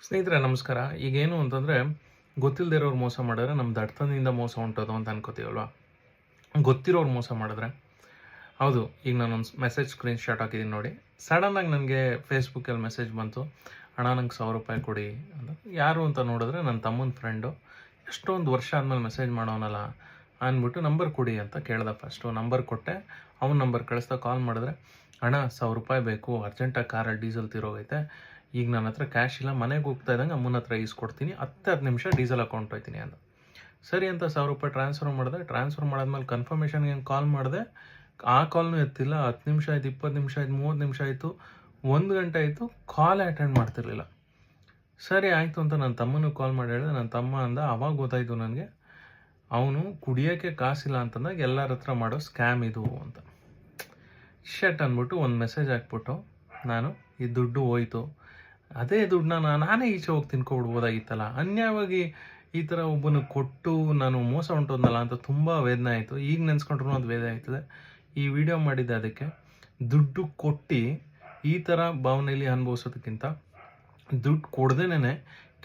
ಸ್ನೇಹಿತರೆ ನಮಸ್ಕಾರ. ಈಗೇನು ಅಂತಂದರೆ ಗೊತ್ತಿಲ್ಲದೆ ಇರೋರು ಮೋಸ ಮಾಡಿದ್ರೆ ನಮ್ಮ ದಡ್ತನದಿಂದ ಮೋಸ ಹೊಂಟೋದು ಅಂತ ಅನ್ಕೋತೀವಲ್ವ. ಗೊತ್ತಿರೋರು ಮೋಸ ಮಾಡಿದ್ರೆ ಹೌದು. ಈಗ ನಾನೊಂದು ಮೆಸೇಜ್ ಸ್ಕ್ರೀನ್ ಶಾಟ್ ಹಾಕಿದ್ದೀನಿ ನೋಡಿ. ಸಡನ್ನಾಗಿ ನನಗೆ ಫೇಸ್ಬುಕ್ಕಲ್ಲಿ ಮೆಸೇಜ್ ಬಂತು, ಅಣ್ಣ ನಂಗೆ ₹1000 ಕೊಡಿ ಅಂತ. ಯಾರು ಅಂತ ನೋಡಿದ್ರೆ ನನ್ನ ತಮ್ಮನ ಫ್ರೆಂಡು. ಎಷ್ಟೊಂದು ವರ್ಷ ಆದಮೇಲೆ ಮೆಸೇಜ್ ಮಾಡೋನಲ್ಲ ಅಂದ್ಬಿಟ್ಟು ನಂಬರ್ ಕೊಡಿ ಅಂತ ಕೇಳ್ದೆ. ಫಸ್ಟು ನಂಬರ್ ಕೊಟ್ಟೆ. ಅವ್ನ ನಂಬರ್ ಕಳಿಸ್ತಾ ಕಾಲ್ ಮಾಡಿದ್ರೆ, ಅಣ್ಣ ₹1000 ಬೇಕು, ಅರ್ಜೆಂಟಾಗಿ ಕಾರಲ್ಲಿ ಡೀಸೆಲ್ ತೀರೋಗೈತೆ, ಈಗ ನನ್ನ ಹತ್ರ ಕ್ಯಾಶ್ ಇಲ್ಲ, ಮನೆಗೆ ಹೋಗ್ತಾ ಇದ್ದಂಗೆ ಅಮ್ಮನ ಹತ್ರ ಈಸ್ಕೊಡ್ತೀನಿ, 10 ನಿಮಿಷ ಡೀಸೆಲ್ ಅಕೌಂಟ್ ಹೋಯ್ತೀನಿ ಅಂದ. ಸರಿ ಅಂತ ₹1000 ಟ್ರಾನ್ಸ್ಫರ್ ಮಾಡಿದೆ. ಟ್ರಾನ್ಸ್ಫರ್ ಮಾಡಾದ್ಮೇಲೆ ಕನ್ಫರ್ಮೇಷನ್ಗೆ ಕಾಲ್ ಮಾಡಿದೆ. ಆ ಕಾಲ್ನೂ ಎತ್ತಿಲ್ಲ. 10 ನಿಮಿಷ ಆಯ್ತು, 20 ನಿಮಿಷ ಆಯ್ತು, 30 ನಿಮಿಷ ಆಯಿತು, 1 ಗಂಟೆ ಆಯಿತು, ಕಾಲೇ ಅಟೆಂಡ್ ಮಾಡ್ತಿರ್ಲಿಲ್ಲ. ಸರಿ ಆಯಿತು ಅಂತ ನನ್ನ ತಮ್ಮನಿಗೆ ಕಾಲ್ ಮಾಡಿ ಹೇಳಿದೆ. ನನ್ನ ತಮ್ಮ ಅಂದ, ಅವಾಗ ಗೊತ್ತಾಯಿತು ನನಗೆ ಅವನು ಕುಡಿಯೋಕ್ಕೆ ಕಾಸಿಲ್ಲ ಅಂತಂದಾಗ ಎಲ್ಲರ ಹತ್ರ ಮಾಡೋ ಸ್ಕ್ಯಾಮ್ ಇದು ಅಂತ. ಶಟ್ ಅಂದ್ಬಿಟ್ಟು ಒಂದು ಮೆಸೇಜ್ ಹಾಕ್ಬಿಟ್ಟು ನಾನು ಈ ದುಡ್ಡು ಹೋಯ್ತು, ಅದೇ ದುಡ್ಡನ್ನ ನಾನೇ ಈಚೆ ಹೋಗಿ ತಿನ್ಕೊಬಿಡ್ಬೋದಾಗಿತ್ತಲ್ಲ, ಅನ್ಯಾಯವಾಗಿ ಈ ಥರ ಒಬ್ಬನಿಗೆ ಕೊಟ್ಟು ನಾನು ಮೋಸ ಹೊಂಟೋದ್ನಲ್ಲ ಅಂತ ತುಂಬ ವೇದನೆ ಆಯಿತು. ಈಗ ನೆನೆಸ್ಕೊಂಡ್ರೂ ಅದು ವೇದನೆ ಆಯ್ತದೆ. ಈ ವಿಡಿಯೋ ಮಾಡಿದ್ದೆ ಅದಕ್ಕೆ. ದುಡ್ಡು ಕೊಟ್ಟು ಈ ಥರ ಭಾವನೆಯಲ್ಲಿ ಅನುಭವಿಸೋದಕ್ಕಿಂತ ದುಡ್ಡು ಕೊಡ್ದೇನೆ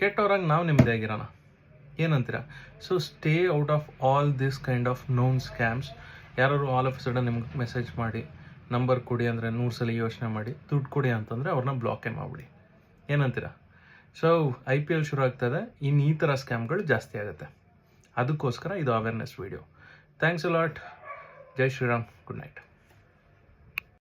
ಕೆಟ್ಟವ್ರಾಗಿ ನಾವು ನೆಮ್ಮದಿಯಾಗಿರೋಣ. ಏನಂತೀರ? So stay out of all this kind of known scams. ಯಾರು ಆಲ್ ಆಫ್ ಸಡನ್ ನಿಮ್ಗೆ ಮೆಸೇಜ್ ಮಾಡಿ ನಂಬರ್ ಕೊಡಿ ಅಂದರೆ 100 ಸಲ ಯೋಚನೆ ಮಾಡಿ, ದುಡ್ಡು ಕೊಡಿ ಅಂತಂದರೆ ಅವ್ರನ್ನ ಬ್ಲಾಕೇ ಮಾಡಿಬಿಡಿ. ಏನಂತೀರ? ಸೊ IPL ಶುರು ಆಗ್ತದೆ, ಇನ್ನು ಈ ಥರ ಸ್ಕ್ಯಾಮ್ಗಳು ಜಾಸ್ತಿ ಆಗುತ್ತೆ. ಅದಕ್ಕೋಸ್ಕರ ಇದು awareness video. Thanks a lot. ಜೈ ಶ್ರೀರಾಮ್. Good night.